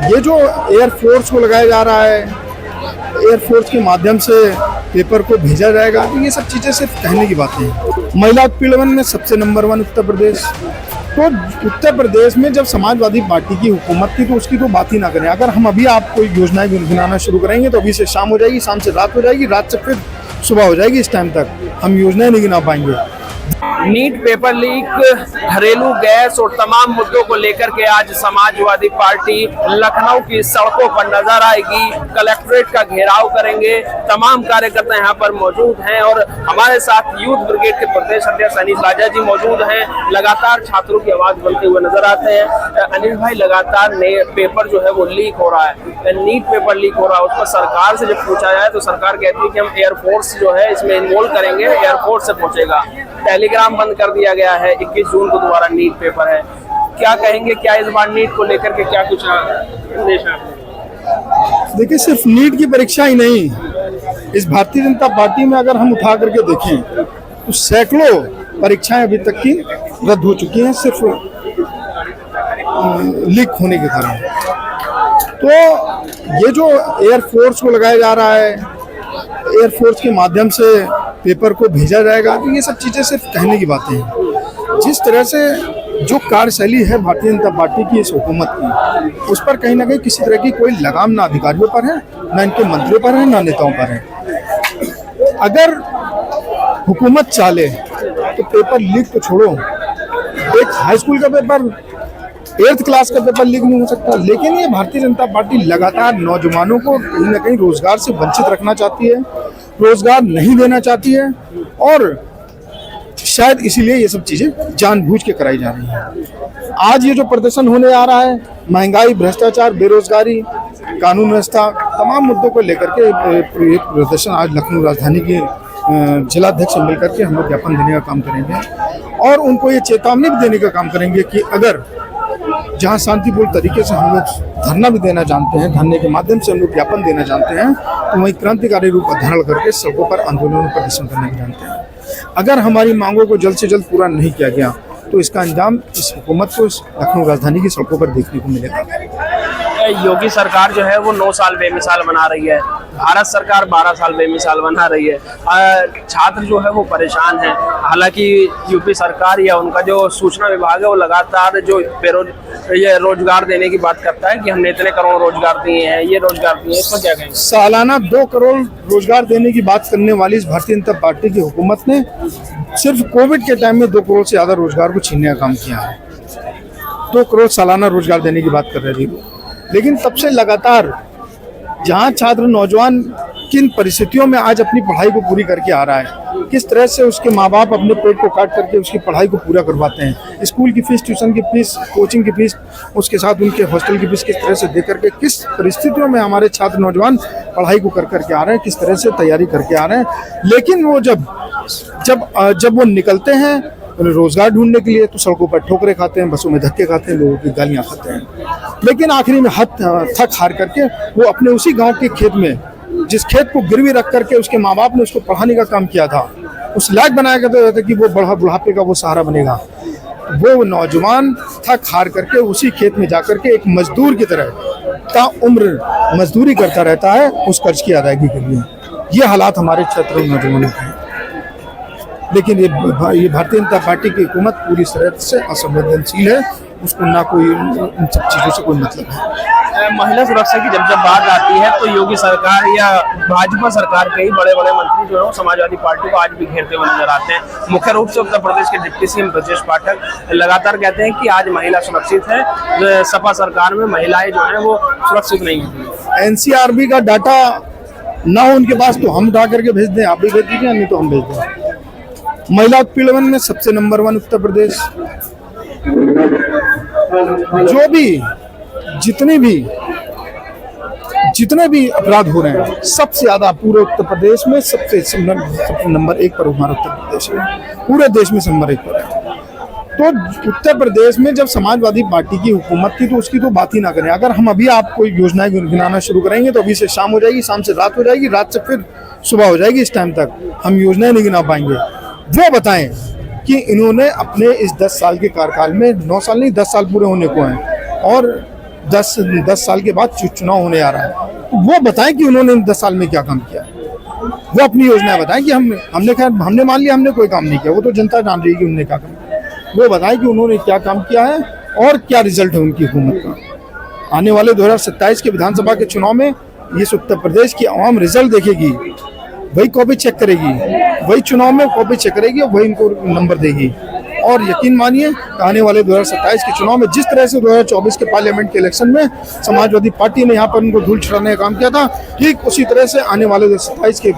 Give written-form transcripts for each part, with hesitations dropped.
ये जो एयरफोर्स को लगाया जा रहा है, एयरफोर्स के माध्यम से पेपर को भेजा जाएगा, तो ये सब चीज़ें सिर्फ कहने की बातें हैं। महिला उत्पीड़न में सबसे नंबर 1 उत्तर प्रदेश। तो उत्तर प्रदेश में जब समाजवादी पार्टी की हुकूमत थी तो उसकी तो बात ही ना करें। अगर हम अभी आप कोई योजनाएं गिनाना शुरू करेंगे तो अभी से शाम हो जाएगी, शाम से रात हो जाएगी, रात से फिर सुबह हो जाएगी। इस टाइम तक हम योजनाएं नहीं गिना पाएंगे। नीट पेपर लीक, घरेलू गैस और तमाम मुद्दों को लेकर के आज समाजवादी पार्टी लखनऊ की सड़कों पर नजर आएगी, कलेक्ट्रेट का घेराव करेंगे। तमाम कार्यकर्ता यहाँ पर मौजूद हैं और हमारे साथ यूथ ब्रिगेड के प्रदेश अध्यक्ष अनिल राजा जी मौजूद हैं। लगातार छात्रों की आवाज बनते हुए नजर आते हैं। अनिल भाई, लगातार पेपर जो है वो लीक हो रहा है, नीट पेपर लीक हो रहा है, उस पर सरकार से जब पूछा जाए तो सरकार कहती है कि हम एयरफोर्स जो है इसमें इन्वॉल्व करेंगे, एयरफोर्स से पहुंचेगा। टेलीग्राम बंद कर दिया गया है। 21 जून को दोबारा नीट पेपर है। क्या कहेंगे, क्या इस बार नीट को लेकर के क्या कुछ संदेश है? देखिए, सिर्फ नीट की परीक्षा ही नहीं, इस भारतीय जनता पार्टी में अगर हम उठा करके देखें तो सैकड़ों परीक्षाएं अभी तक की रद्द हो चुकी हैं, सिर्फ लीक होने के कारण। तो ये जो एयरफोर्स को लगाया जा रहा है, एयरफोर्स के माध्यम से पेपर को भेजा जाएगा, तो ये सब चीज़ें सिर्फ कहने की बातें हैं। जिस तरह से जो कार्यशैली है भारतीय जनता पार्टी की इस हुकूमत की, उस पर कहीं ना कहीं किसी तरह की कोई लगाम ना अधिकारियों पर है, ना इनके मंत्रियों पर है, ना नेताओं पर है। अगर हुकूमत चाले तो पेपर लीक तो छोड़ो, एक हाई स्कूल का पेपर, 8th क्लास का पेपर लीक नहीं हो सकता। लेकिन ये भारतीय जनता पार्टी लगातार नौजवानों को कहीं ना कहीं रोजगार से वंचित रखना चाहती है, रोजगार नहीं देना चाहती है, और शायद इसीलिए ये सब चीजें जानबूझ के कराई जा रही हैं। आज ये जो प्रदर्शन होने आ रहा है, महंगाई, भ्रष्टाचार, बेरोजगारी, कानून व्यवस्था, तमाम मुद्दों को लेकर के प्रदर्शन आज लखनऊ राजधानी के जिलाध्यक्ष से मिलकर के हम लोग ज्ञापन देने का काम करेंगे और उनको ये चेतावनी भी देने का काम करेंगे कि अगर जहाँ शांतिपूर्ण तरीके से हम लोग धरना भी देना जानते हैं, धरने के माध्यम से हम लोग ज्ञापन देना जानते हैं, तो वहीं क्रांतिकारी रूप धारण करके सड़कों पर आंदोलन प्रदर्शन करना भी जानते हैं। अगर हमारी मांगों को जल्द से जल्द पूरा नहीं किया गया तो इसका अंजाम इस हुकूमत को इस लखनऊ राजधानी की सड़कों पर देखने को मिलेगा। योगी सरकार जो है वो 9 साल बेमिसाल बना रही है, भारत सरकार 12 साल बेमिसाल बना रही है। छात्र जो है वो परेशान है। हालांकि यूपी सरकार या उनका जो सूचना विभाग है वो लगातार जो ये रोजगार देने की बात करता है कि हमने इतने करोड़ रोजगार दिए हैं, ये रोजगार दिए हैं, इसको क्या कहेंगे? सालाना 2 करोड़ रोजगार देने की बात करने वाली इस भारतीय जनता पार्टी की हुकूमत ने सिर्फ कोविड के टाइम में 2 करोड़ से ज्यादा रोजगार को छीनने का काम किया है। 2 करोड़ सालाना रोजगार देने की बात कर रहे थे, लेकिन तब से लगातार जहाँ छात्र नौजवान किन परिस्थितियों में आज अपनी पढ़ाई को पूरी करके आ रहा है, किस तरह से उसके माँ बाप अपने पेट को काट करके उसकी पढ़ाई को पूरा करवाते हैं, स्कूल की फीस, ट्यूशन की फीस, कोचिंग की फीस, उसके साथ उनके हॉस्टल की फीस किस तरह से दे करके, किस परिस्थितियों में हमारे छात्र नौजवान पढ़ाई को कर करके आ रहे हैं, किस तरह से तैयारी करके आ रहे हैं। लेकिन वो जब वो निकलते हैं रोजगार ढूंढने के लिए तो सड़कों पर ठोकरे खाते हैं, बसों में धक्के खाते हैं, लोगों की गालियां खाते हैं। लेकिन आखिरी में थक हार करके वो अपने उसी गांव के खेत में, जिस खेत को गिरवी रख करके उसके माँ बाप ने उसको पढ़ाने का काम किया था, उस लायक बनाया गया था कि वो बुढ़ापे का वो सहारा बनेगा, वो नौजवान थक हार करके उसी खेत में जाकर के एक मजदूर की तरह ताउम्र मजदूरी करता रहता है उस कर्ज की अदायगी के लिए। ये हालात हमारे क्षेत्र में नौजवानों के हैं। लेकिन ये भारतीय जनता पार्टी की हुकूमत पूरी तरह से असंवेदनशील है, उसको ना कोई इन सब चीज़ों से कोई मतलब है। महिला सुरक्षा की जब बात आती है तो योगी सरकार या भाजपा सरकार के ही बड़े बड़े मंत्री जो है समाजवादी पार्टी को आज भी घेरते हुए नजर आते हैं। मुख्य रूप से उत्तर प्रदेश के डिप्टी सीएम ब्रजेश पाठक लगातार कहते हैं कि आज महिला सुरक्षित है, सपा सरकार में महिलाएं जो है वो सुरक्षित नहीं होती। एनसीआरबी का डाटा ना हो उनके पास तो हम उठा करके भेज दें, आप भी भेज दीजिए, नहीं तो हम भेज दें। महिला उत्पीड़न में सबसे नंबर 1 उत्तर प्रदेश। जो भी जितने भी अपराध हो रहे हैं सबसे ज्यादा पूरे उत्तर प्रदेश में सबसे नंबर 1 पर हमारा उत्तर प्रदेश है, पूरे देश में नंबर 1 पर है। तो उत्तर प्रदेश में जब समाजवादी पार्टी की हुकूमत थी तो उसकी तो बात ही ना करें। अगर हम अभी आप कोई योजनाएं गिनाना शुरू करेंगे तो अभी से शाम हो जाएगी, शाम से रात हो जाएगी, रात से फिर सुबह हो जाएगी। इस टाइम तक हम योजनाएं नहीं गिना पाएंगे। वो बताएं कि इन्होंने अपने इस 10 साल के कार्यकाल में, 9 साल नहीं 10 साल पूरे होने को हैं, और 10 साल के बाद चुनाव होने आ रहा है, तो वो बताएं कि उन्होंने इन 10 साल में क्या काम किया है। वो अपनी योजनाएं बताएं कि हमने मान लिया हमने कोई काम नहीं किया, वो तो जनता जान रही है कि उन्होंने क्या काम किया। वो बताएं कि उन्होंने क्या काम किया है और क्या रिजल्ट है उनकी हुकूमत का। आने वाले 2027 के विधानसभा के चुनाव में इस उत्तर प्रदेश की आवाम रिजल्ट देखेगी, वही कॉपी चेक करेगी, वही चुनाव में कॉपी चेक करेगी और वही इनको नंबर देगी। और यकीन मानिए आने वाले 2027 के चुनाव में जिस तरह से 2024 के पार्लियामेंट के इलेक्शन में समाजवादी पार्टी ने यहाँ पर उनको धूल छुड़ाने का काम किया था, ठीक उसी तरह से आने वाले 2027 के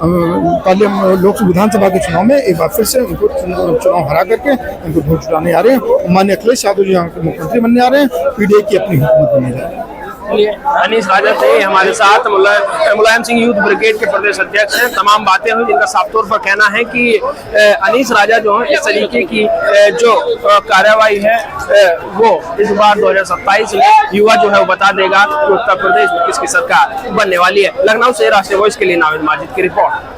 लोकसभा विधानसभा के चुनाव में एक बार फिर से उनको चुनाव हरा करके उनको धूल छुड़ाने आ रहे हैं। माननीय अखिलेश यादव जी यहाँ के मुख्यमंत्री बनने आ रहे हैं, पीडीए की अपनी हुकूमत बनने जा रही है। अनीस राजा थे हमारे साथ, मुलायम सिंह यूथ ब्रिगेड के प्रदेश अध्यक्ष हैं। तमाम बातें हुई जिनका साफ तौर पर कहना है कि अनीस राजा जो है इस तरीके की जो कार्यवाही है वो इस बार 2027 में युवा जो है वो बता देगा कि उत्तर प्रदेश में किसकी सरकार बनने वाली है। लखनऊ से राष्ट्रीय वॉइस के लिए नाविद माजिद की रिपोर्ट।